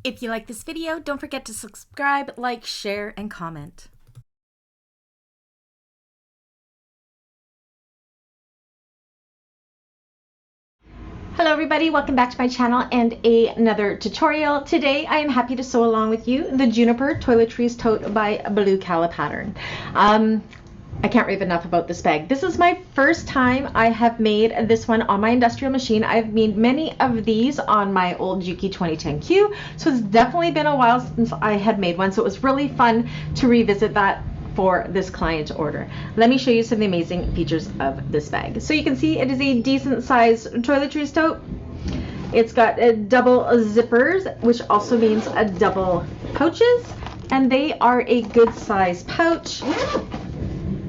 If you like this video, don't forget to subscribe, like, share, and comment. Hello everybody, welcome back to my channel and another tutorial. Today I am happy to sew along with you the Juniper Toiletries Tote by Blue Calla pattern. I can't rave enough about this bag. This is my first time I have made this one on my industrial machine. I've made many of these on my old Juki 2010Q, so it's definitely been a while since I had made one, so it was really fun to revisit that for this client order. Let me show you some of the amazing features of this bag. So you can see it is a decent size toiletries tote. It's got double zippers, which also means a double pouches, and they are a good size pouch.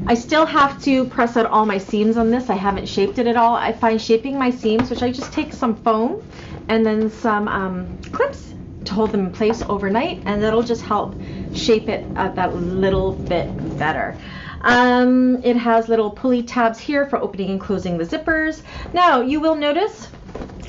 I still have to press out all my seams on this. I haven't shaped it at all. I find shaping my seams, which I just take some foam and then some clips to hold them in place overnight, and that'll just help shape it that little bit better. It has little pulley tabs here for opening and closing the zippers. Now you will notice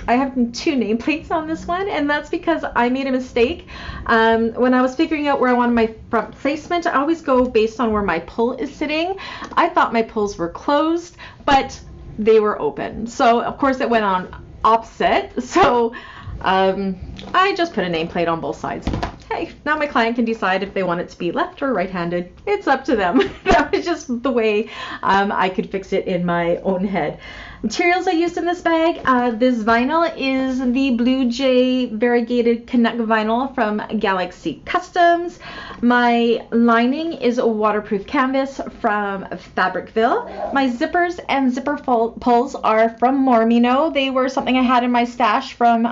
I have two nameplates on this one, and that's because I made a mistake. When I was figuring out where I wanted my front placement, I always go based on where my pull is sitting. I thought my pulls were closed, but they were open. So of course it went on opposite. So I just put a nameplate on both sides. Hey, now my client can decide if they want it to be left or right-handed. It's up to them. That was just the way I could fix it in my own head. Materials I used in this bag, this vinyl is the Blue Jay variegated Canuck vinyl from Galaxy Customs. My lining is a waterproof canvas from Fabricville. My zippers and zipper pulls are from Mormino. They were something I had in my stash from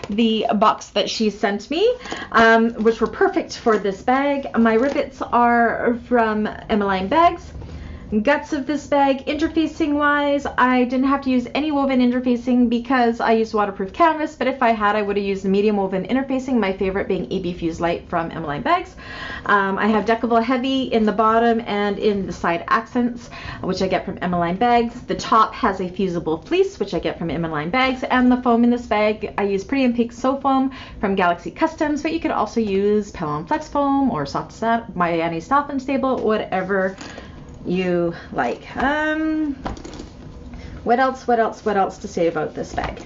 the box that she sent me, which were perfect for this bag. My rivets are from Emmaline bags. Guts of this bag, interfacing wise, I didn't have to use any woven interfacing because I used waterproof canvas, but if I had, I would have used the medium woven interfacing, my favorite being AB Fuse Light from Emmaline bags. I have Decovil Heavy in the bottom and in the side accents, which I get from Emmaline bags. The top has a fusible fleece, which I get from Emmaline bags, and the foam in this bag, I use Pretty and Pink Sew Foam from Galaxy Customs, but you could also use Pelon Flex Foam or Miami Soft and Stable, whatever you like. What else to say about this bag?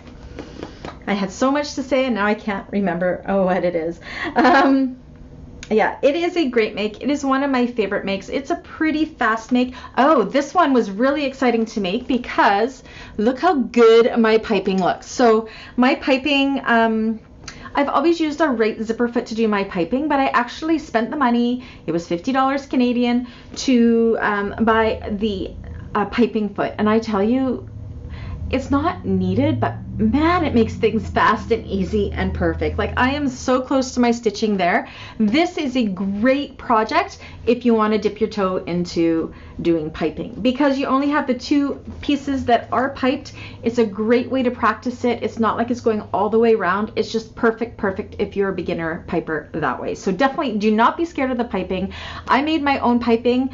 I had so much to say and now I can't remember what it is. Yeah, it is a great make. It is one of my favorite makes. It's a pretty fast make. Oh, this one was really exciting to make because look how good my piping looks. So my piping, I've always used a right zipper foot to do my piping, but I actually spent the money, it was $50 Canadian, to buy the piping foot. And I tell you, it's not needed, but man, it makes things fast and easy and perfect. Like, I am so close to my stitching there. This is a great project if you want to dip your toe into doing piping, because you only have the two pieces that are piped. It's a great way to practice it. It's not like it's going all the way around. It's just perfect if you're a beginner piper that way. So definitely do not be scared of the piping. I made my own piping.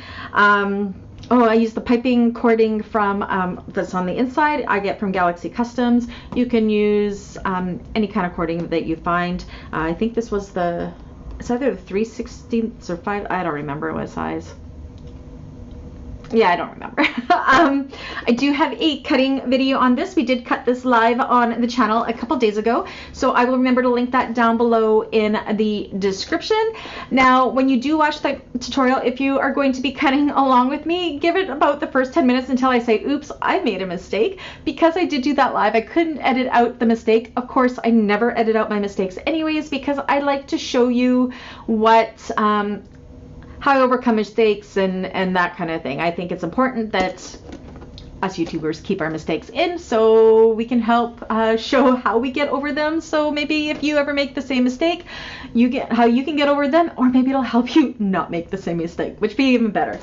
I use the piping cording from that's on the inside. I get from Galaxy Customs. You can use any kind of cording that you find. I think this was it's either the 3/16 or 5. I don't remember what size. Yeah, I don't remember. I do have a cutting video on this. We did cut this live on the channel a couple days ago, so I will remember to link that down below in the description. Now, when you do watch the tutorial, if you are going to be cutting along with me, give it about the first 10 minutes until I say, oops, I made a mistake. Because I did do that live, I couldn't edit out the mistake. Of course, I never edit out my mistakes anyways, because I like to show you what how I overcome mistakes and that kind of thing. I think it's important that us YouTubers keep our mistakes in so we can help show how we get over them. So maybe if you ever make the same mistake, you get how you can get over them, or maybe it'll help you not make the same mistake, which would be even better.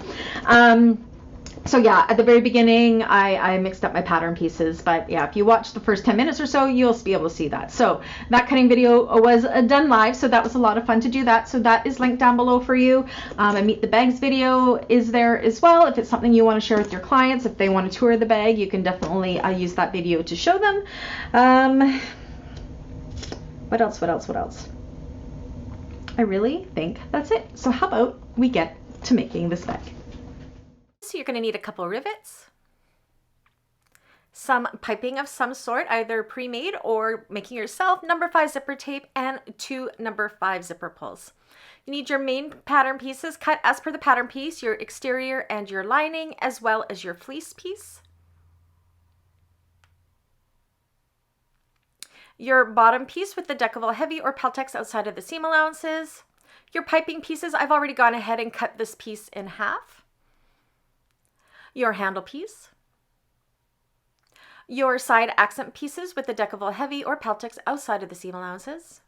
So yeah, at the very beginning, I mixed up my pattern pieces, but yeah, if you watch the first 10 minutes or so, you'll be able to see that. So that cutting video was done live, so that was a lot of fun to do that. So that is linked down below for you. A Meet the Bags video is there as well. If it's something you want to share with your clients, if they want to tour the bag, you can definitely use that video to show them. What else? I really think that's it. So how about we get to making this bag? So you're going to need a couple rivets, some piping of some sort, either pre-made or making yourself, number 5 zipper tape, and 2 number 5 zipper pulls. You need your main pattern pieces cut as per the pattern piece, your exterior and your lining, as well as your fleece piece. Your bottom piece with the Decovil Heavy or Peltex outside of the seam allowances. Your piping pieces, I've already gone ahead and cut this piece in half. Your handle piece. Your side accent pieces with the Decovil Heavy or Peltex outside of the seam allowances.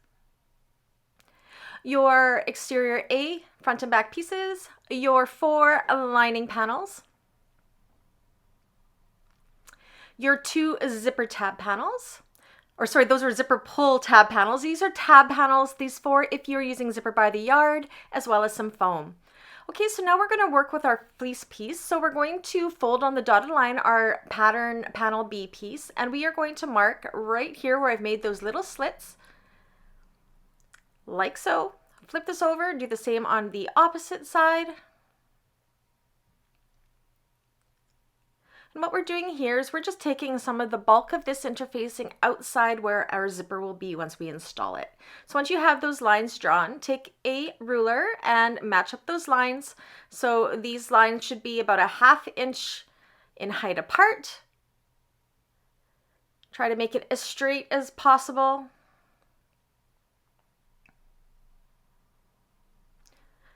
Your exterior A front and back pieces. Your 4 lining panels. Your 2 zipper tab panels. Or sorry, those are zipper pull tab panels. These are tab panels, these 4 if you're using zipper by the yard, as well as some foam. Okay, so now we're going to work with our fleece piece. So we're going to fold on the dotted line our pattern panel B piece, and we are going to mark right here where I've made those little slits, like so. Flip this over, do the same on the opposite side. And what we're doing here is we're just taking some of the bulk of this interfacing outside where our zipper will be once we install it. So once you have those lines drawn, take a ruler and match up those lines. So these lines should be about a 1/2 inch in height apart. Try to make it as straight as possible.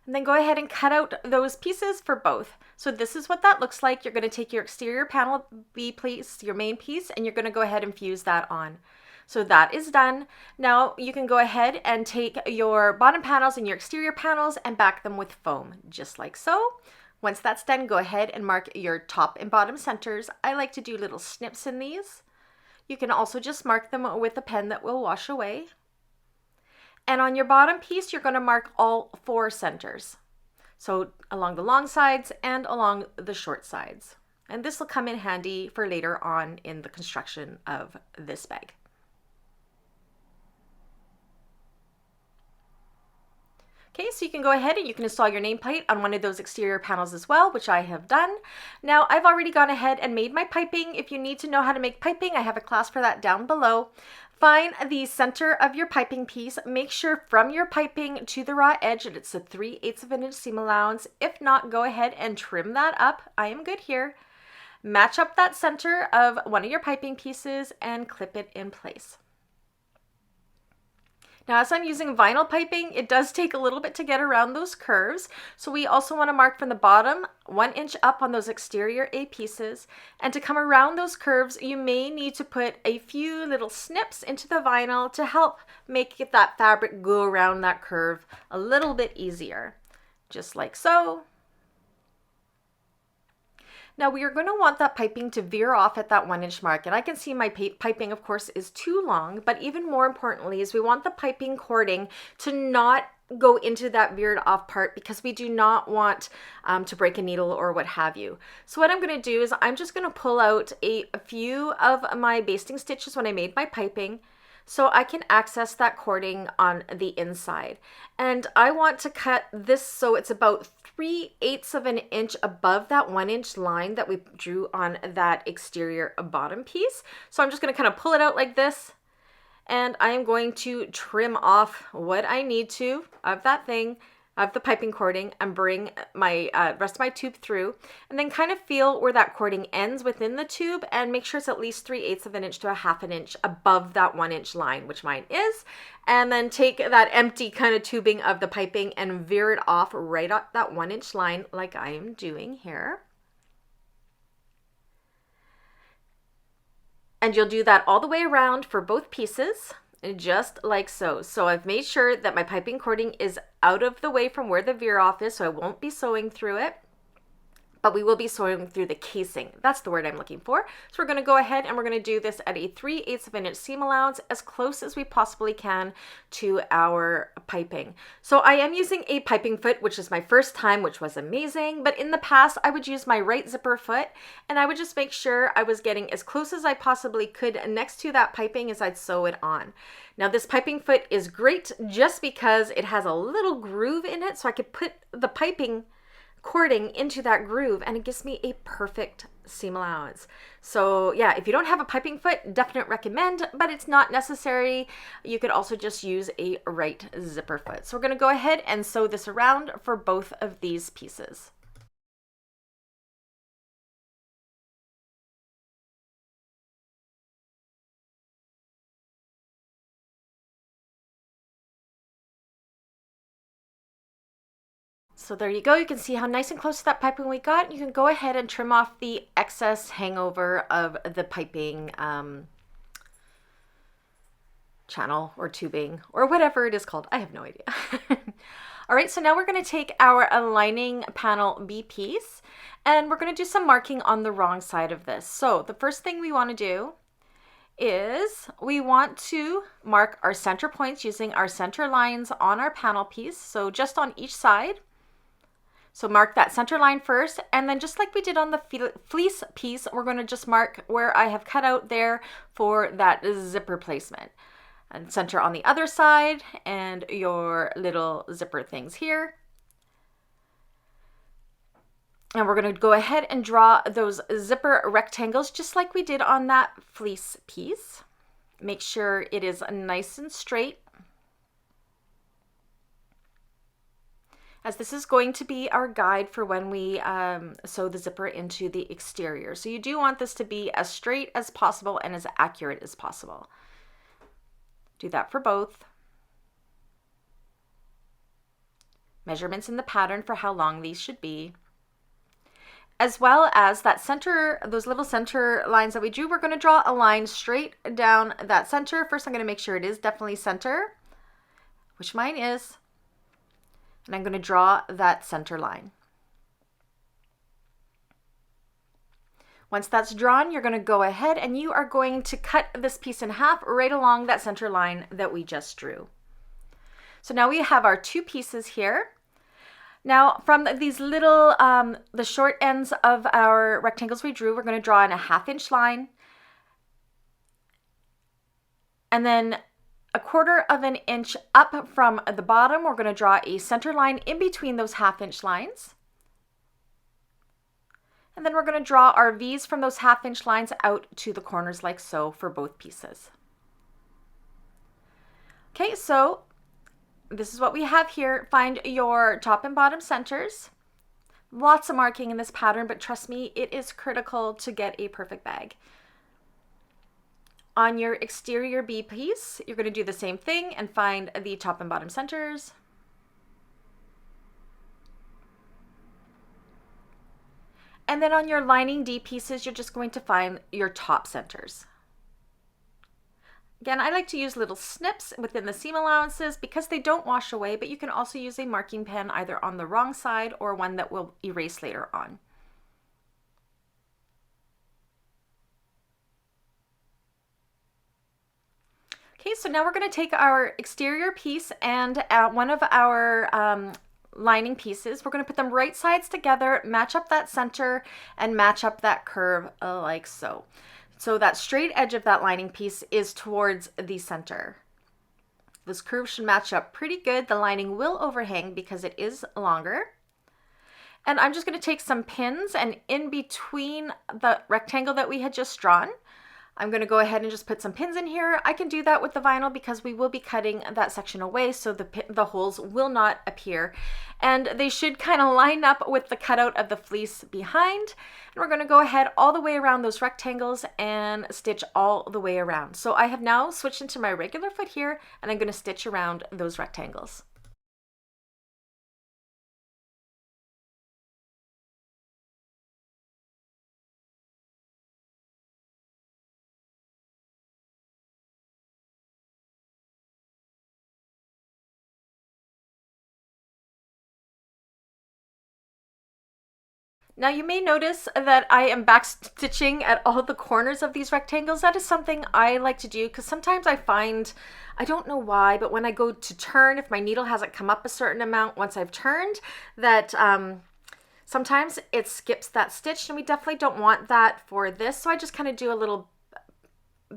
And then go ahead and cut out those pieces for both. So this is what that looks like. You're going to take your exterior panel B piece, your main piece, and you're going to go ahead and fuse that on. So that is done. Now you can go ahead and take your bottom panels and your exterior panels and back them with foam, just like so. Once that's done, go ahead and mark your top and bottom centers. I like to do little snips in these. You can also just mark them with a pen that will wash away. And on your bottom piece, you're going to mark all 4 centers. So along the long sides and along the short sides. And this will come in handy for later on in the construction of this bag. Okay, so you can go ahead and you can install your nameplate on one of those exterior panels as well, which I have done. Now I've already gone ahead and made my piping. If you need to know how to make piping, I have a class for that down below. Find the center of your piping piece. Make sure from your piping to the raw edge that it's a 3/8 of an inch seam allowance. If not, go ahead and trim that up. I am good here. Match up that center of one of your piping pieces and clip it in place. Now, as I'm using vinyl piping, it does take a little bit to get around those curves. So we also want to mark from the bottom 1 inch up on those exterior A pieces. And to come around those curves, you may need to put a few little snips into the vinyl to help make that fabric go around that curve a little bit easier. Just like so. Now we are going to want that piping to veer off at that 1 inch mark, and I can see my piping of course is too long, but even more importantly is we want the piping cording to not go into that veered off part because we do not want to break a needle or what have you. So what I'm going to do is I'm just going to pull out a few of my basting stitches when I made my piping, so I can access that cording on the inside. And I want to cut this so it's about 3/8 of an inch above that 1 inch line that we drew on that exterior bottom piece. So I'm just going to kind of pull it out like this, and I am going to trim off what I need to of that thing, of the piping cording, and bring my rest of my tube through, and then kind of feel where that cording ends within the tube and make sure it's at least 3/8 of an inch to a 1/2 inch above that 1 inch line, which mine is, and then take that empty kind of tubing of the piping and veer it off right at that 1 inch line like I am doing here. And you'll do that all the way around for both pieces, just like so. So I've made sure that my piping cording is out of the way from where the veer off is, so I won't be sewing through it. but we will be sewing through the casing. That's the word I'm looking for. So we're going to go ahead and we're going to do this at a 3/8 of an inch seam allowance, as close as we possibly can to our piping. So I am using a piping foot, which is my first time, which was amazing. But in the past, I would use my right zipper foot, and I would just make sure I was getting as close as I possibly could next to that piping as I'd sew it on. Now this piping foot is great just because it has a little groove in it, so I could put the piping cording into that groove and it gives me a perfect seam allowance. So yeah, if you don't have a piping foot, definite recommend, but it's not necessary. You could also just use a right zipper foot. So we're going to go ahead and sew this around for both of these pieces. So there you go. You can see how nice and close to that piping we got. You can go ahead and trim off the excess hangover of the piping channel or tubing or whatever it is called. I have no idea. All right, so now we're going to take our lining panel B piece and we're going to do some marking on the wrong side of this. So the first thing we want to do is we want to mark our center points using our center lines on our panel piece. So just on each side. So mark that center line first, and then just like we did on the fleece piece, we're going to just mark where I have cut out there for that zipper placement. And center on the other side and your little zipper things here. And we're going to go ahead and draw those zipper rectangles just like we did on that fleece piece. Make sure it is nice and straight, as this is going to be our guide for when we sew the zipper into the exterior. So you do want this to be as straight as possible and as accurate as possible. Do that for both. Measurements in the pattern for how long these should be. As well as that center, those little center lines that we drew, we're going to draw a line straight down that center. First, I'm going to make sure it is definitely center, which mine is. And I'm going to draw that center line. Once that's drawn, you're going to go ahead and you are going to cut this piece in half right along that center line that we just drew. So now we have our two pieces here. Now from these little, the short ends of our rectangles we drew, we're going to draw in a 1/2 inch line. And then a 1/4 of an inch up from the bottom, we're going to draw a center line in between those 1/2 inch lines. And then we're going to draw our V's from those 1/2 inch lines out to the corners like so for both pieces. Okay, so this is what we have here. Find your top and bottom centers. Lots of marking in this pattern, but trust me, it is critical to get a perfect bag. On your exterior B piece, you're going to do the same thing and find the top and bottom centers. And then on your lining D pieces, you're just going to find your top centers. Again, I like to use little snips within the seam allowances because they don't wash away, but you can also use a marking pen either on the wrong side or one that will erase later on. Okay, so now we're going to take our exterior piece and one of our lining pieces, we're going to put them right sides together, match up that center, and match up that curve like so. So that straight edge of that lining piece is towards the center. This curve should match up pretty good. The lining will overhang because it is longer. And I'm just going to take some pins and in between the rectangle that we had just drawn, I'm going to go ahead and just put some pins in here. I can do that with the vinyl because we will be cutting that section away so the holes will not appear. And they should kind of line up with the cutout of the fleece behind. And we're going to go ahead all the way around those rectangles and stitch all the way around. So I have now switched into my regular foot here and I'm going to stitch around those rectangles. Now you may notice that I am back stitching at all the corners of these rectangles. That is something I like to do because sometimes I find, I don't know why, but when I go to turn, if my needle hasn't come up a certain amount once I've turned, that sometimes it skips that stitch, and we definitely don't want that for this. So I just kind of do a little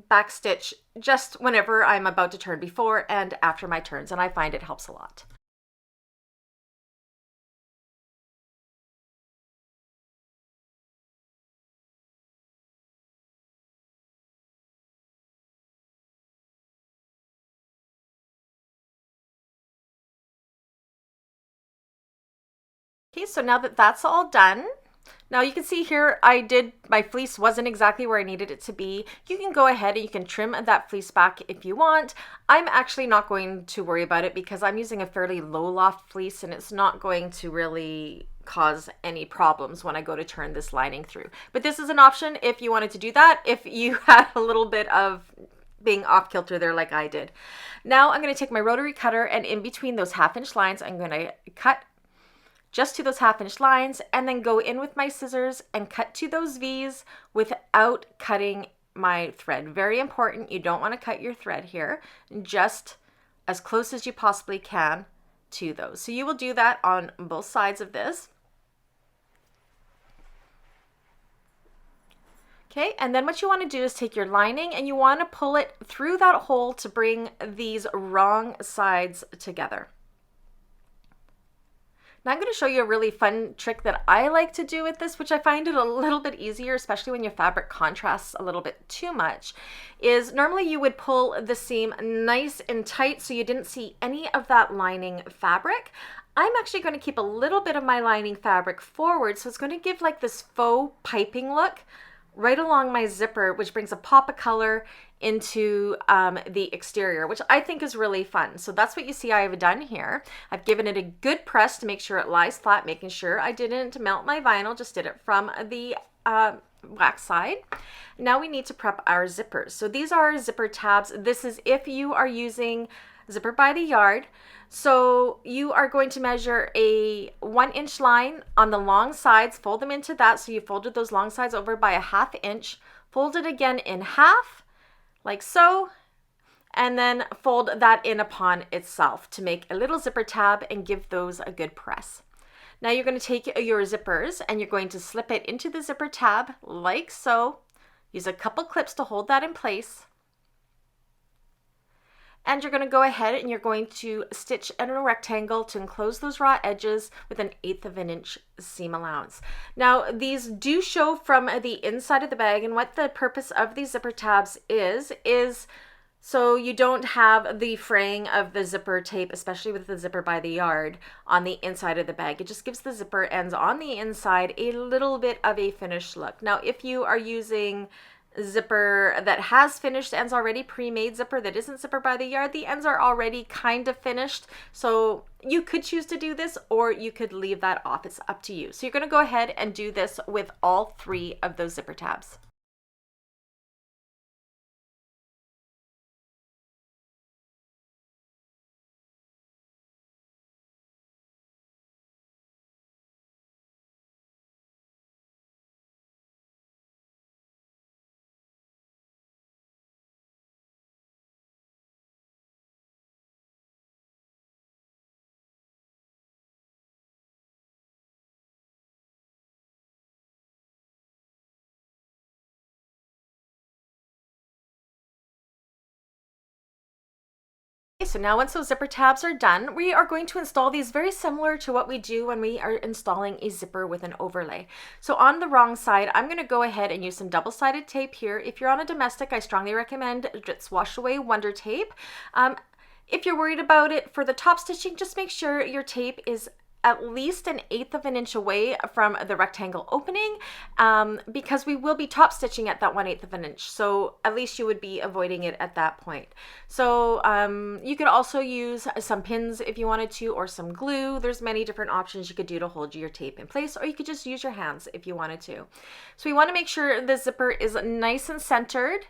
back stitch just whenever I'm about to turn, before and after my turns, and I find it helps a lot. Okay, so now that that's all done, now you can see here my fleece wasn't exactly where I needed it to be. You can go ahead and you can trim that fleece back if you want. I'm actually not going to worry about it because I'm using a fairly low loft fleece and it's not going to really cause any problems when I go to turn this lining through. But this is an option if you wanted to do that, if you had a little bit of being off kilter there like I did. Now I'm going to take my rotary cutter, and in between those 1/2 inch lines, I'm going to cut just to those 1/2 inch lines, and then go in with my scissors and cut to those V's without cutting my thread. Very important, you don't want to cut your thread here, just as close as you possibly can to those. So you will do that on both sides of this. Okay, and then what you want to do is take your lining and you want to pull it through that hole to bring these wrong sides together. Now I'm going to show you a really fun trick that I like to do with this, which I find it a little bit easier, especially when your fabric contrasts a little bit too much, is normally you would pull the seam nice and tight so you didn't see any of that lining fabric. I'm actually going to keep a little bit of my lining fabric forward, so it's going to give like this faux piping look right along my zipper, which brings a pop of color into the exterior, which I think is really fun. So that's what you see I have done here. I've given it a good press to make sure it lies flat, making sure I didn't melt my vinyl, just did it from the wax side. Now we need to prep our zippers. So these are zipper tabs. This is if you are using zipper by the yard. So you are going to measure a 1 inch line on the long sides, fold them into that. So you folded those long sides over by a 1/2 inch, fold it again in half, like so, and then fold that in upon itself to make a little zipper tab and give those a good press. Now you're going to take your zippers and you're going to slip it into the zipper tab like so. Use a couple clips to hold that in place. And you're going to go ahead and you're going to stitch in a rectangle to enclose those raw edges with an 1/8 of an inch seam allowance. Now these do show from the inside of the bag, and what the purpose of these zipper tabs is so you don't have the fraying of the zipper tape, especially with the zipper by the yard, on the inside of the bag. It just gives the zipper ends on the inside a little bit of a finished look. Now if you are using zipper that has finished ends already, pre-made zipper that isn't zipper by the yard, the ends are already kind of finished, so you could choose to do this or you could leave that off. It's up to you. So you're going to go ahead and do this with all 3 of those zipper tabs. So now once those zipper tabs are done, we are going to install these very similar to what we do when we are installing a zipper with an overlay. So on the wrong side, I'm going to go ahead and use some double-sided tape here. If you're on a domestic, I strongly recommend Dritz Wash Away Wonder Tape. If you're worried about it for the top stitching, just make sure your tape is at least an 1/8 of an inch away from the rectangle opening, because we will be top stitching at that 1/8 of an inch. So at least you would be avoiding it at that point. So you could also use some pins if you wanted to, or some glue. There's many different options you could do to hold your tape in place, or you could just use your hands if you wanted to. So we want to make sure the zipper is nice and centered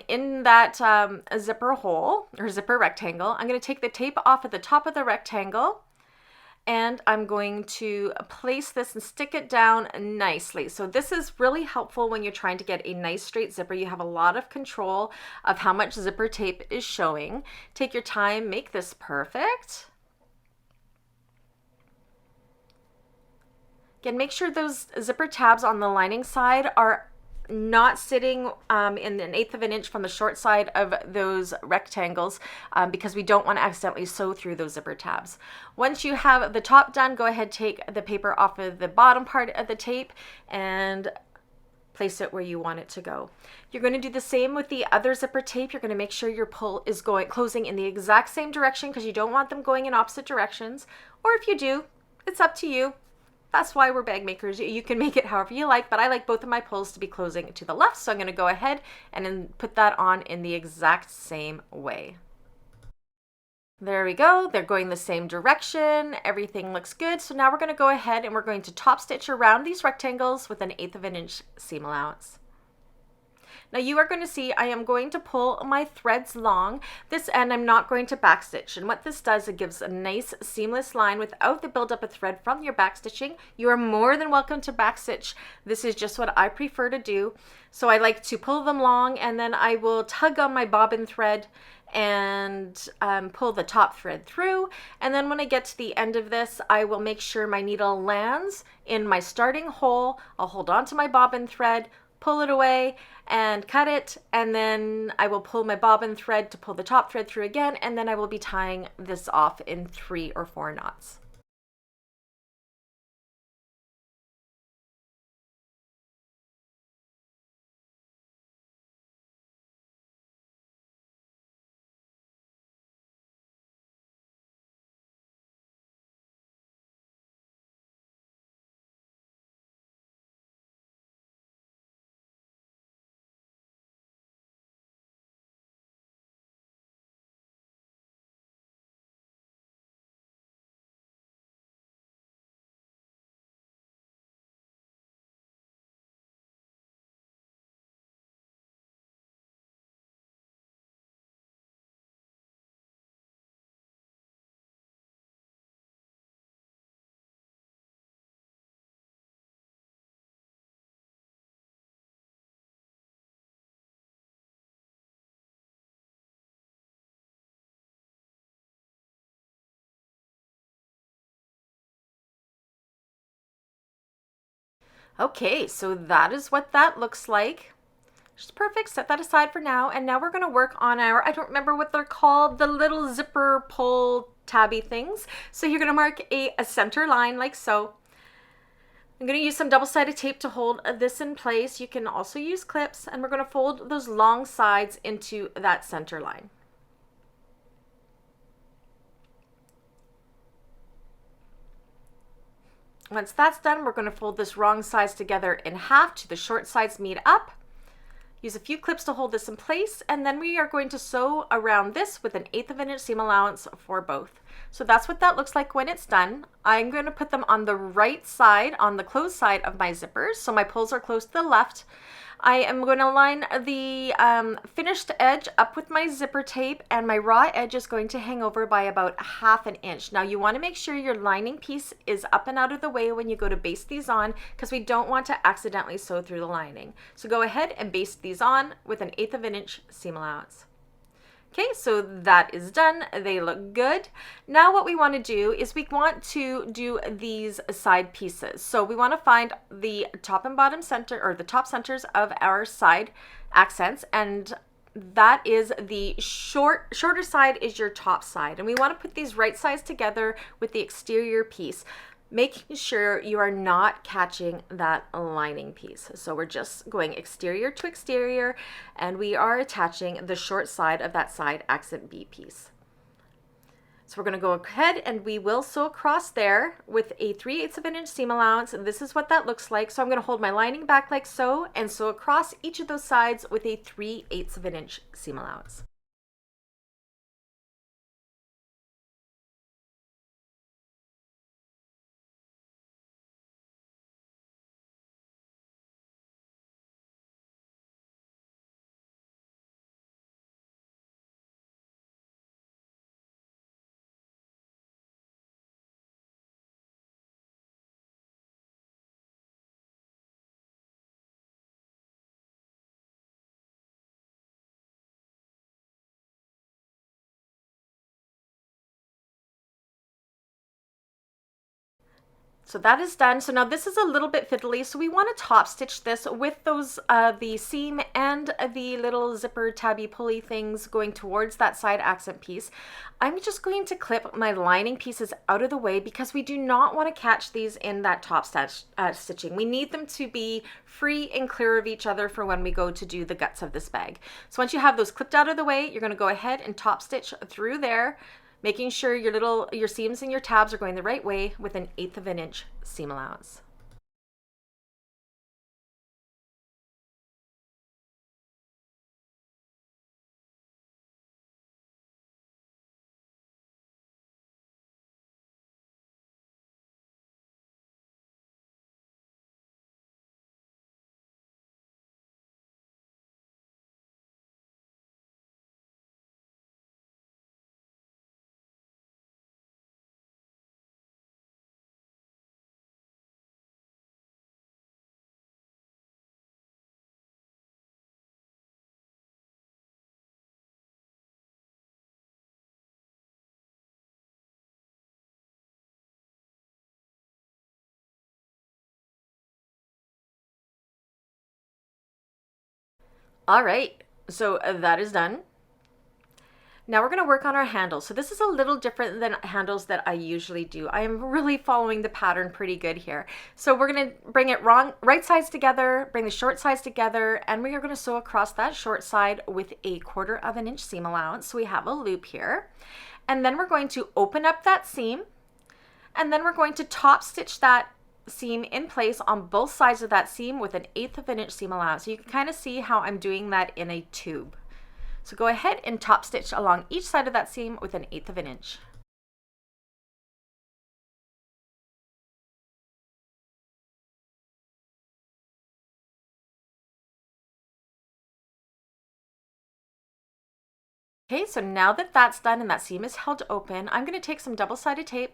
in that zipper hole or zipper rectangle. I'm going to take the tape off at the top of the rectangle, and I'm going to place this and stick it down nicely. So this is really helpful when you're trying to get a nice straight zipper. You have a lot of control of how much zipper tape is showing. Take your time, make this perfect. Again, make sure those zipper tabs on the lining side are not sitting in 1/8 of an inch from the short side of those rectangles because we don't want to accidentally sew through those zipper tabs. Once you have the top done, go ahead, take the paper off of the bottom part of the tape and place it where you want it to go. You're going to do the same with the other zipper tape. You're going to make sure your pull is closing in the exact same direction because you don't want them going in opposite directions. Or if you do, it's up to you. That's why we're bag makers. You can make it however you like, but I like both of my pulls to be closing to the left, so I'm going to go ahead and then put that on in the exact same way. There we go. They're going the same direction. Everything looks good. So now we're going to go ahead and we're going to top stitch around these rectangles with 1/8 of an inch seam allowance. Now you are going to see I am going to pull my threads long this end. I'm not going to backstitch, and what this does, it gives a nice seamless line without the buildup of thread from your backstitching. You are more than welcome to backstitch. This is just what I prefer to do. So I like to pull them long, and then I will tug on my bobbin thread and pull the top thread through, and then when I get to the end of this, I will make sure my needle lands in my starting hole. I'll hold on to my bobbin thread, pull it away and cut it, and then I will pull my bobbin thread to pull the top thread through again, and then I will be tying this off in 3 or 4 knots. Okay, so that is what that looks like. Just perfect. Set that aside for now. And now we're going to work on our, I don't remember what they're called, the little zipper pull tabby things. So you're going to mark a center line like so. I'm going to use some double-sided tape to hold this in place. You can also use clips, and we're going to fold those long sides into that center line. Once that's done, we're going to fold this wrong sides together in half to the short sides meet up. Use a few clips to hold this in place, and then we are going to sew around this with 1/8 of an inch seam allowance for both. So that's what that looks like when it's done. I'm going to put them on the right side, on the closed side of my zippers, so my pulls are close to the left. I am going to line the finished edge up with my zipper tape, and my raw edge is going to hang over by about 1/2 an inch. Now you want to make sure your lining piece is up and out of the way when you go to baste these on, because we don't want to accidentally sew through the lining. So go ahead and baste these on with 1/8 of an inch seam allowance. Okay, so that is done. They look good. Now what we want to do is we want to do these side pieces. So we want to find the top and bottom center, or the top centers of our side accents, and that is the shorter side is your top side. And we want to put these right sides together with the exterior piece, making sure you are not catching that lining piece. So we're just going exterior to exterior, and we are attaching the short side of that side accent B piece. So we're going to go ahead and we will sew across there with a 3/8 of an inch seam allowance. And this is what that looks like. So I'm going to hold my lining back like so and sew across each of those sides with a 3/8 of an inch seam allowance. So that is done. So now this is a little bit fiddly. So we want to top stitch this with those, the seam and the little zipper tabby pulley things going towards that side accent piece. I'm just going to clip my lining pieces out of the way because we do not want to catch these in that top stitching. We need them to be free and clear of each other for when we go to do the guts of this bag. So once you have those clipped out of the way, you're going to go ahead and top stitch through there, making sure your seams and your tabs are going the right way with 1/8 of an inch seam allowance. All right, so that is done. Now we're going to work on our handles. So this is a little different than handles that I usually do. I am really following the pattern pretty good here. So we're going to bring it right sides together, bring the short sides together, and we are going to sew across that short side with 1/4 of an inch seam allowance. So we have a loop here. And then we're going to open up that seam, and then we're going to top stitch that seam in place on both sides of that seam with 1/8 of an inch seam allowance. So you can kind of see how I'm doing that in a tube. So go ahead and top stitch along each side of that seam with 1/8 of an inch. Okay, so now that that's done and that seam is held open, I'm going to take some double-sided tape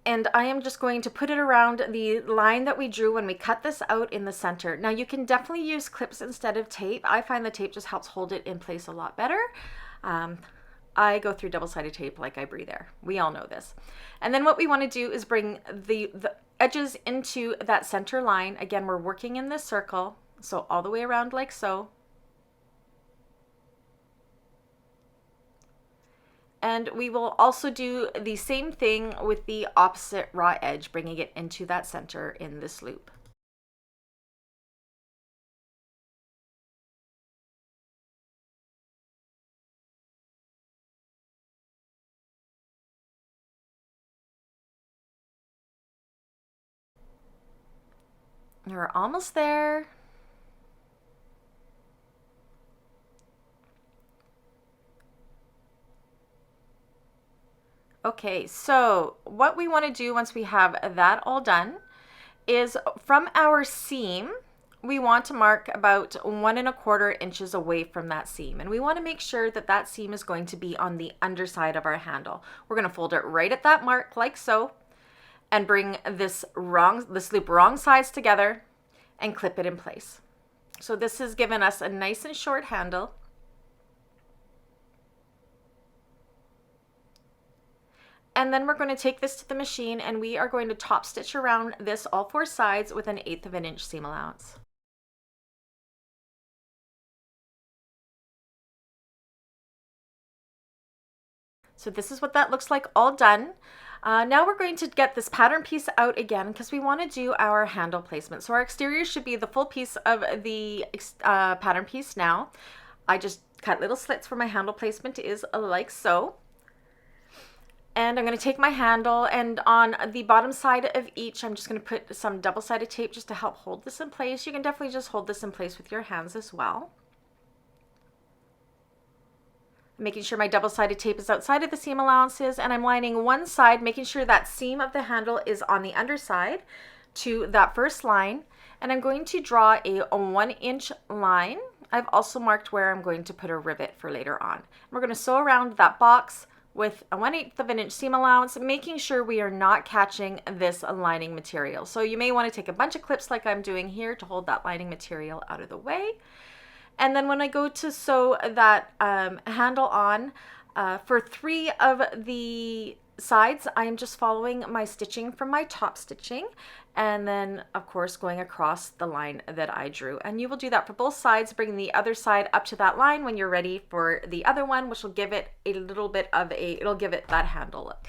and I am just going to put it around the line that we drew when we cut this out in the center. Now you can definitely use clips instead of tape. I find the tape just helps hold it in place a lot better. I go through double-sided tape like I breathe air. We all know this. And then what we want to do is bring the edges into that center line. Again, we're working in this circle, so all the way around like so. And we will also do the same thing with the opposite raw edge, bringing it into that center in this loop. We're almost there. Okay, so what we want to do once we have that all done is from our seam, we want to mark about 1 1/4 inches away from that seam. And we want to make sure that that seam is going to be on the underside of our handle. We're going to fold it right at that mark like so and bring this loop wrong sides together and clip it in place. So this has given us a nice and short handle. And then we're going to take this to the machine and we are going to top stitch around this all 4 sides with 1/8 of an inch seam allowance. So this is what that looks like all done. Now we're going to get this pattern piece out again because we want to do our handle placement. So our exterior should be the full piece of the pattern piece now. I just cut little slits where my handle placement is like so. And I'm going to take my handle and on the bottom side of each, I'm just going to put some double-sided tape just to help hold this in place. You can definitely just hold this in place with your hands as well. Making sure my double-sided tape is outside of the seam allowances, and I'm lining one side, making sure that seam of the handle is on the underside to that first line. And I'm going to draw a 1-inch line. I've also marked where I'm going to put a rivet for later on. We're going to sew around that box with a 1/8 of an inch seam allowance, making sure we are not catching this lining material. So you may want to take a bunch of clips like I'm doing here to hold that lining material out of the way. And then when I go to sew that handle on, for 3 of the sides, I am just following my stitching from my top stitching, and then of course going across the line that I drew. And you will do that for both sides, bringing the other side up to that line when you're ready for the other one, which will give it a little bit of it'll give it that handle look.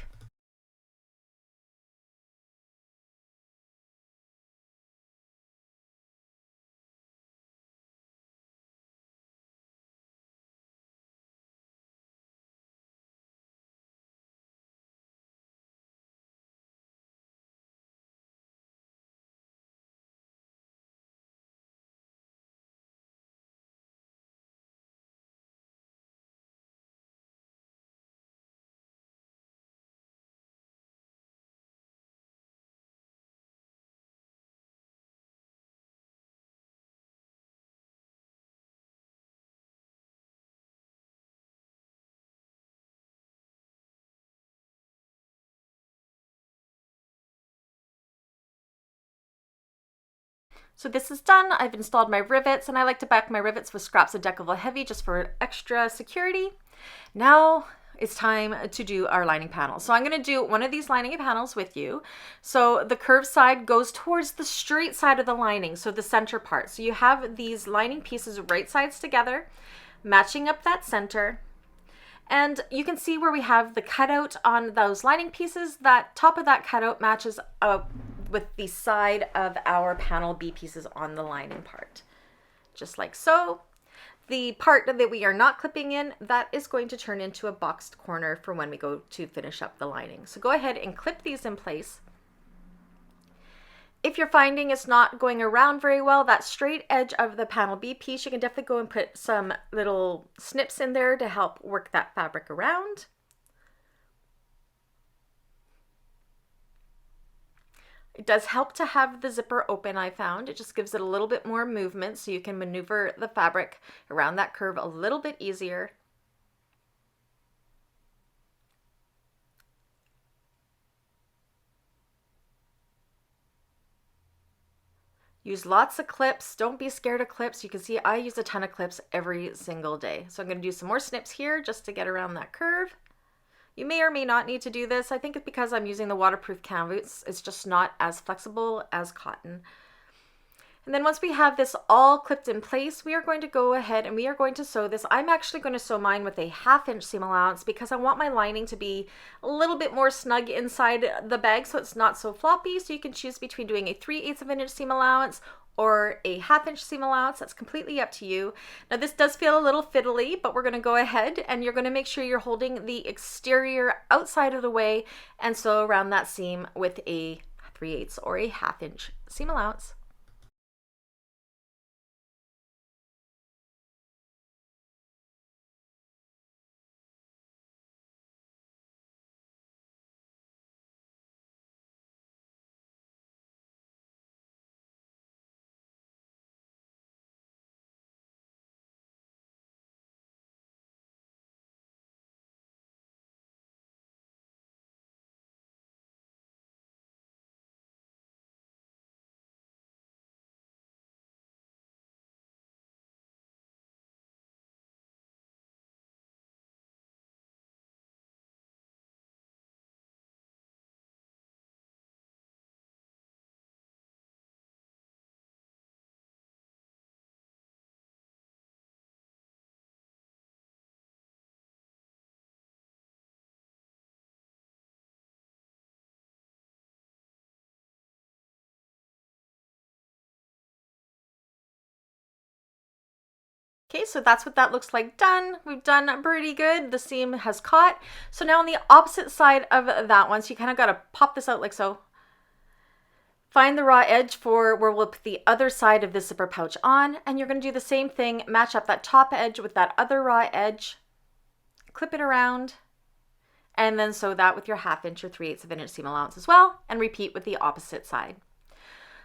So this is done. I've installed my rivets, and I like to back my rivets with scraps of Decovil Heavy just for extra security. Now it's time to do our lining panel. So I'm going to do one of these lining panels with you. So the curved side goes towards the straight side of the lining, so the center part. So you have these lining pieces right sides together, matching up that center. And you can see where we have the cutout on those lining pieces. That top of that cutout matches up with the side of our panel B pieces on the lining part, just like so. The part that we are not clipping in, that is going to turn into a boxed corner for when we go to finish up the lining. So go ahead and clip these in place. If you're finding it's not going around very well, that straight edge of the panel B piece, you can definitely go and put some little snips in there to help work that fabric around. It does help to have the zipper open, I found. It just gives it a little bit more movement so you can maneuver the fabric around that curve a little bit easier. Use lots of clips. Don't be scared of clips. You can see I use a ton of clips every single day. So I'm going to do some more snips here just to get around that curve. You may or may not need to do this. I think it's because I'm using the waterproof canvas. It's just not as flexible as cotton. And then once we have this all clipped in place, we are going to go ahead and we are going to sew this. I'm actually going to sew mine with a 1/2 inch seam allowance because I want my lining to be a little bit more snug inside the bag so it's not so floppy. So you can choose between doing a 3/8 of an inch seam allowance or a 1/2 inch seam allowance. That's completely up to you. Now this does feel a little fiddly, but we're going to go ahead and you're going to make sure you're holding the exterior outside of the way and sew around that seam with a 3/8 or a 1/2 inch seam allowance. Okay, so that's what that looks like done. We've done pretty good. The seam has caught. So now on the opposite side of that one, so you kind of got to pop this out like so. Find the raw edge for where we'll put the other side of the zipper pouch on, and you're going to do the same thing, match up that top edge with that other raw edge, clip it around, and then sew that with your 1/2 inch or 3/8 of an inch seam allowance as well, and repeat with the opposite side.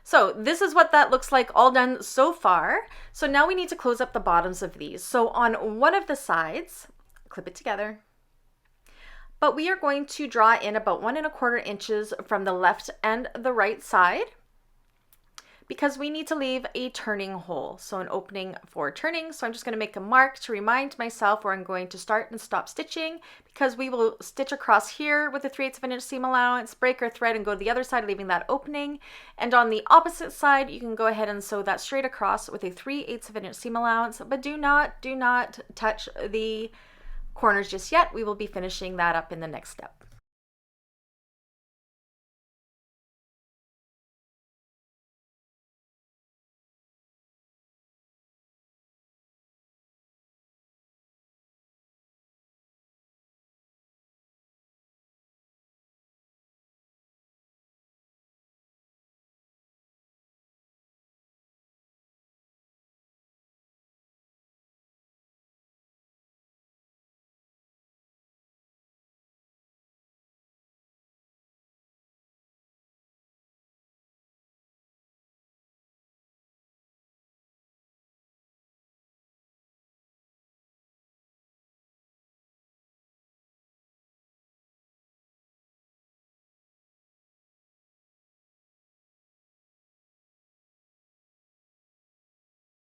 So this is what that looks like all done so far. So now we need to close up the bottoms of these. So on one of the sides, clip it together, but we are going to draw in about 1 1/4 inches from the left and the right side, because we need to leave a turning hole, so an opening for turning. So I'm just going to make a mark to remind myself where I'm going to start and stop stitching, because we will stitch across here with a 3/8 of an inch seam allowance, break our thread and go to the other side, leaving that opening. And on the opposite side, you can go ahead and sew that straight across with a 3/8 of an inch seam allowance, but do not touch the corners just yet. We will be finishing that up in the next step.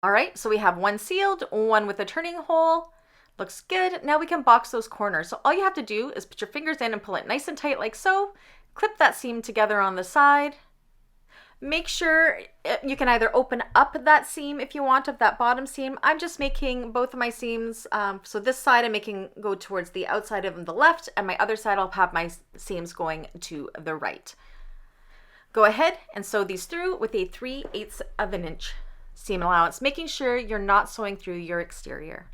All right, so we have one sealed, one with a turning hole. Looks good. Now we can box those corners. So all you have to do is put your fingers in and pull it nice and tight like so. Clip that seam together on the side. Make sure you can either open up that seam if you want, of that bottom seam. I'm just making both of my seams. So this side I'm making go towards the outside of the left, and my other side I'll have my seams going to the right. Go ahead and sew these through with a 3/8 of an inch seam allowance, making sure you're not sewing through your exterior.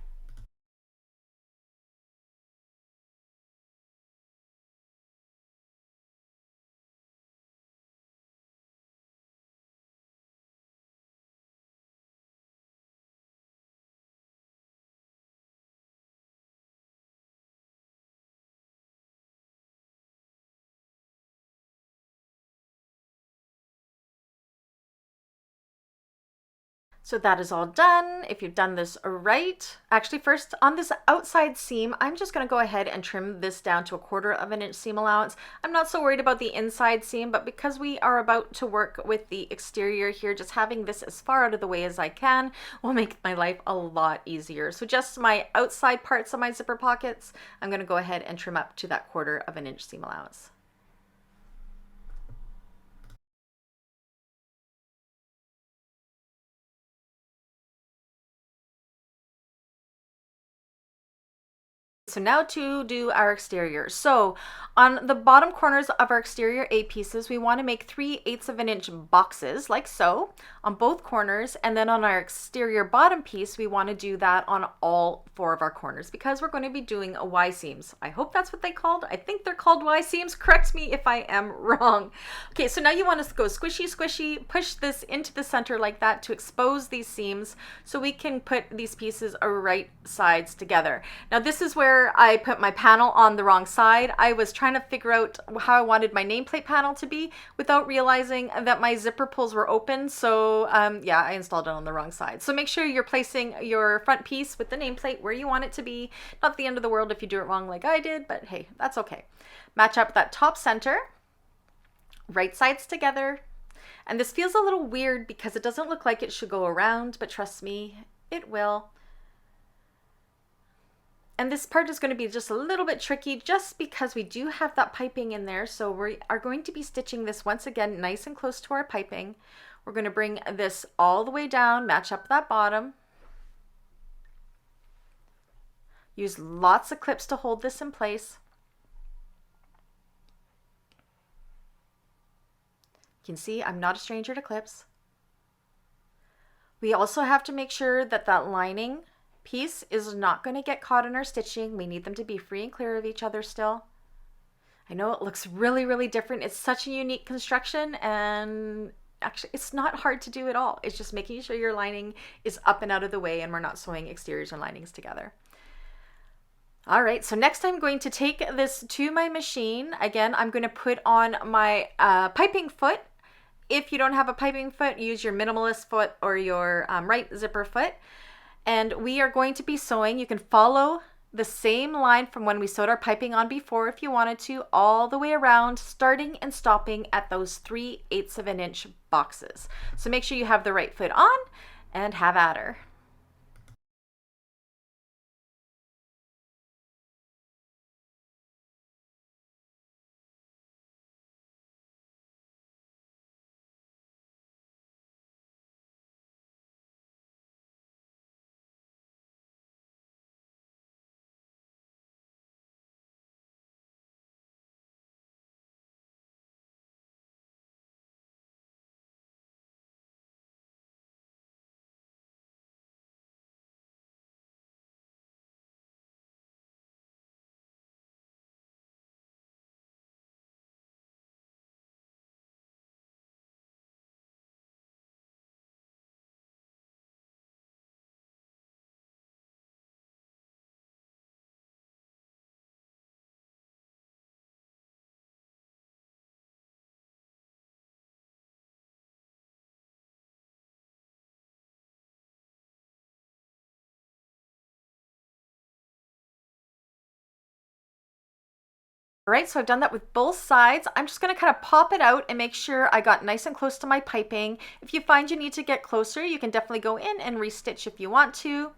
So that is all done. If you've done this right, actually first on this outside seam, I'm just gonna go ahead and trim this down to a 1/4 of an inch seam allowance. I'm not so worried about the inside seam, but because we are about to work with the exterior here, just having this as far out of the way as I can will make my life a lot easier. So just my outside parts of my zipper pockets, I'm gonna go ahead and trim up to that 1/4 of an inch seam allowance. So now to do our exterior. So on the bottom corners of our exterior A pieces, we want to make 3/8 of an inch boxes like so on both corners. And then on our exterior bottom piece, we want to do that on all 4 of our corners, because we're going to be doing Y seams. I hope that's what they called. I think they're called Y seams. Correct me if I am wrong. Okay, so now you want to go squishy, squishy, push this into the center like that to expose these seams so we can put these pieces right sides together. Now this is where I put my panel on the wrong side. I was trying to figure out how I wanted my nameplate panel to be without realizing that my zipper pulls were open. So yeah, I installed it on the wrong side. So make sure you're placing your front piece with the nameplate where you want it to be. Not the end of the world if you do it wrong like I did, but hey, that's okay. Match up that top center, right sides together. And this feels a little weird because it doesn't look like it should go around, but trust me, it will. And this part is going to be just a little bit tricky just because we do have that piping in there. So we are going to be stitching this once again nice and close to our piping. We're going to bring this all the way down, match up that bottom. Use lots of clips to hold this in place. You can see I'm not a stranger to clips. We also have to make sure that that lining piece is not going to get caught in our stitching. We need them to be free and clear of each other still. I know it looks really, really different. It's such a unique construction, and actually it's not hard to do at all. It's just making sure your lining is up and out of the way and we're not sewing exteriors and linings together. All right, so next I'm going to take this to my machine. Again, I'm going to put on my piping foot. If you don't have a piping foot, use your minimalist foot or your right zipper foot. And we are going to be sewing. You can follow the same line from when we sewed our piping on before if you wanted to, all the way around, starting and stopping at those 3/8 of an inch boxes. So make sure you have the right foot on and have at her. All right, so I've done that with both sides. I'm just gonna kind of pop it out and make sure I got nice and close to my piping. If you find you need to get closer, you can definitely go in and restitch if you want to.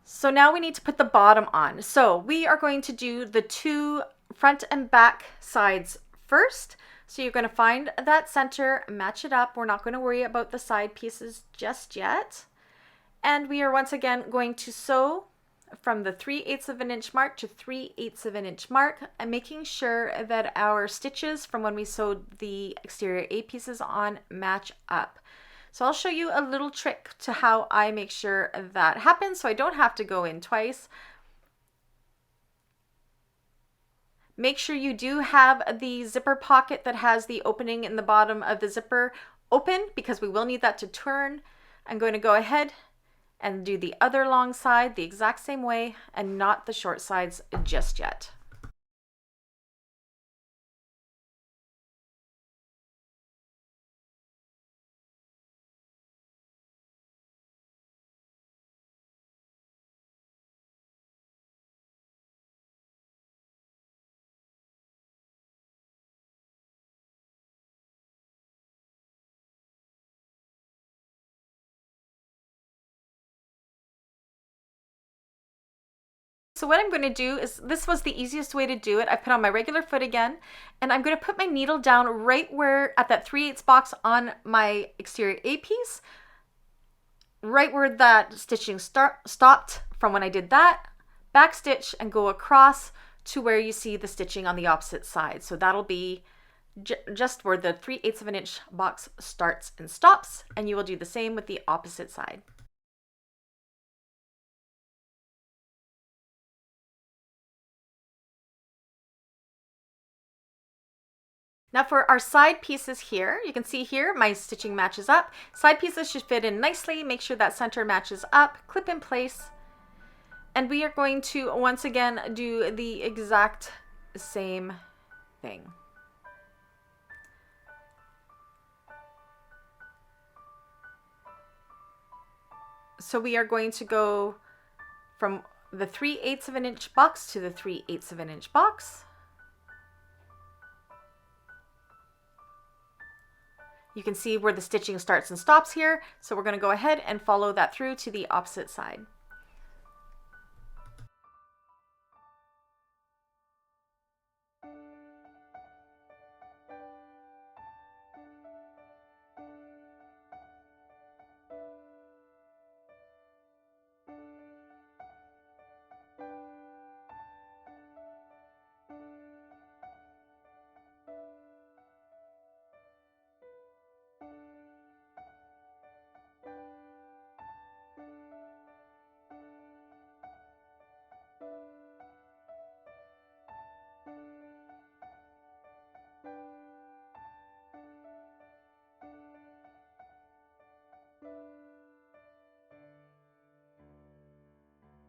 So now we need to put the bottom on. So we are going to do the 2 front and back sides first. So you're gonna find that center, match it up. We're not gonna worry about the side pieces just yet. And we are once again going to sew from the 3/8 of an inch mark to 3/8 of an inch mark, and making sure that our stitches from when we sewed the exterior A pieces on match up. So I'll show you a little trick to how I make sure that happens so I don't have to go in twice. Make sure you do have the zipper pocket that has the opening in the bottom of the zipper open, because we will need that to turn. I'm going to go ahead and do the other long side the exact same way, and not the short sides just yet. So what I'm going to do is, this was the easiest way to do it. I put on my regular foot again, and I'm going to put my needle down right where, at that 3/8 box on my exterior A piece, right where that stitching stopped from when I did that, back stitch and go across to where you see the stitching on the opposite side. So that'll be just where the 3/8 of an inch box starts and stops, and you will do the same with the opposite side. Now for our side pieces here, you can see here my stitching matches up. Side pieces should fit in nicely. Make sure that center matches up, clip in place. And we are going to once again do the exact same thing. So we are going to go from the 3/8 of an inch box to the 3/8 of an inch box. You can see where the stitching starts and stops here, so we're going to go ahead and follow that through to the opposite side.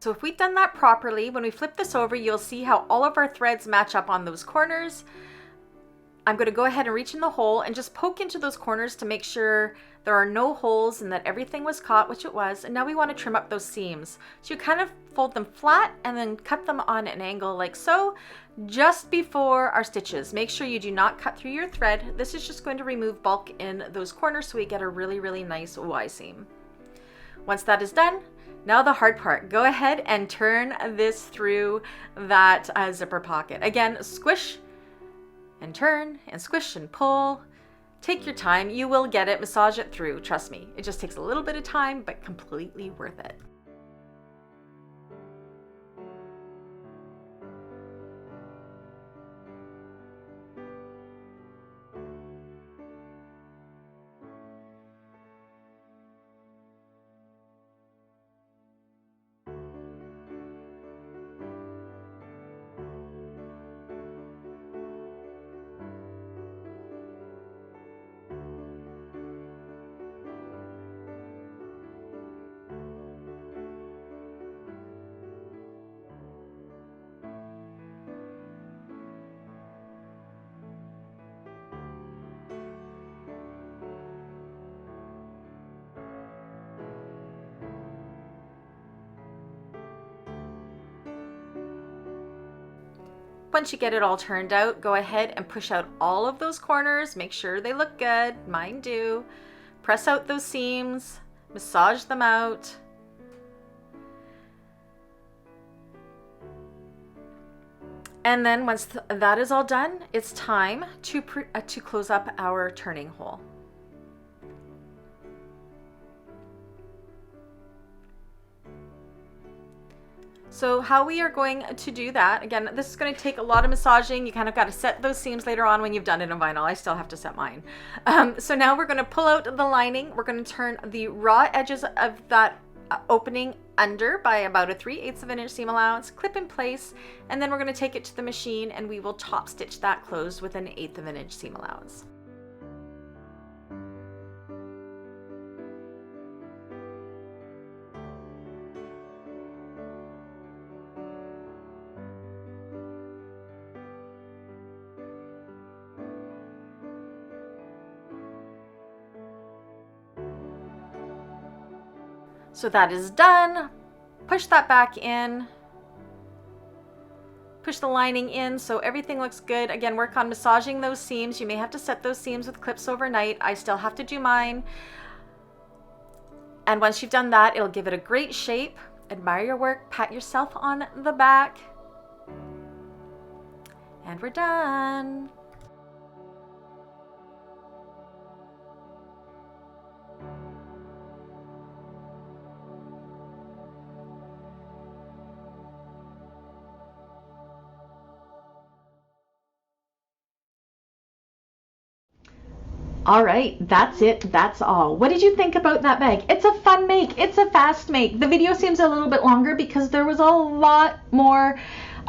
So if we've done that properly, when we flip this over, you'll see how all of our threads match up on those corners. I'm going to go ahead and reach in the hole and just poke into those corners to make sure there are no holes and that everything was caught, which it was. And now we want to trim up those seams. So you kind of fold them flat and then cut them on an angle like so, just before our stitches. Make sure you do not cut through your thread. This is just going to remove bulk in those corners so we get a really, really nice Y seam. Once that is done, now the hard part. Go ahead and turn this through that zipper pocket. Again, squish and turn and squish and pull. Take your time. You will get it. Massage it through. Trust me. It just takes a little bit of time, but completely worth it. Once you get it all turned out, go ahead and push out all of those corners. Make sure they look good. Mine do. Press out those seams. Massage them out. And then once that is all done, it's time to close up our turning hole. So how we are going to do that, again, this is going to take a lot of massaging. You kind of got to set those seams later on when you've done it in vinyl. I still have to set mine. So now we're going to pull out the lining. We're going to turn the raw edges of that opening under by about a 3/8 of an inch seam allowance, clip in place, and then we're going to take it to the machine and we will top stitch that closed with an 1/8 of an inch seam allowance. So that is done. Push that back in. Push the lining in so everything looks good. Again, work on massaging those seams. You may have to set those seams with clips overnight. I still have to do mine. And once you've done that, it'll give it a great shape. Admire your work, pat yourself on the back. And we're done. All right, that's it. That's all. What did you think about that bag? It's a fun make. It's a fast make. The video seems a little bit longer because there was a lot more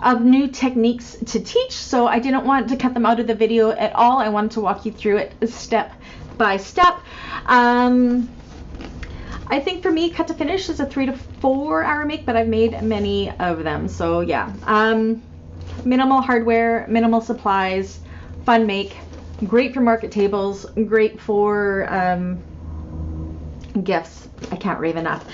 of new techniques to teach, so I didn't want to cut them out of the video at all. I wanted to walk you through it step by step. I think for me, cut to finish is a 3 to 4 hour make, but I've made many of them. So yeah, minimal hardware, minimal supplies, fun make. Great for market tables, great for gifts. I can't rave enough.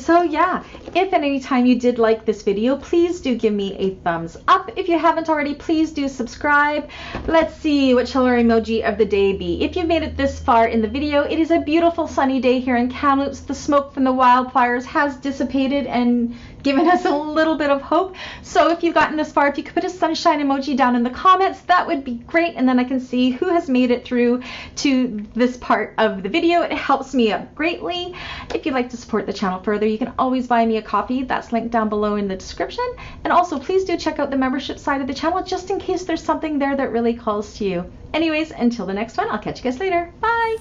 So yeah, if at any time you did like this video, please do give me a thumbs up. If you haven't already, please do subscribe. Let's see, what shall our emoji of the day be? If you've made it this far in the video, it is a beautiful sunny day here in Kamloops. The smoke from the wildfires has dissipated and given us a little bit of hope. So if you've gotten this far, if you could put a sunshine emoji down in the comments, that would be great. And then I can see who has made it through to this part of the video. It helps me out greatly. If you'd like to support the channel further, you can always buy me a coffee. That's linked down below in the description. And also please do check out the membership side of the channel just in case there's something there that really calls to you. Anyways, until the next one, I'll catch you guys later. Bye.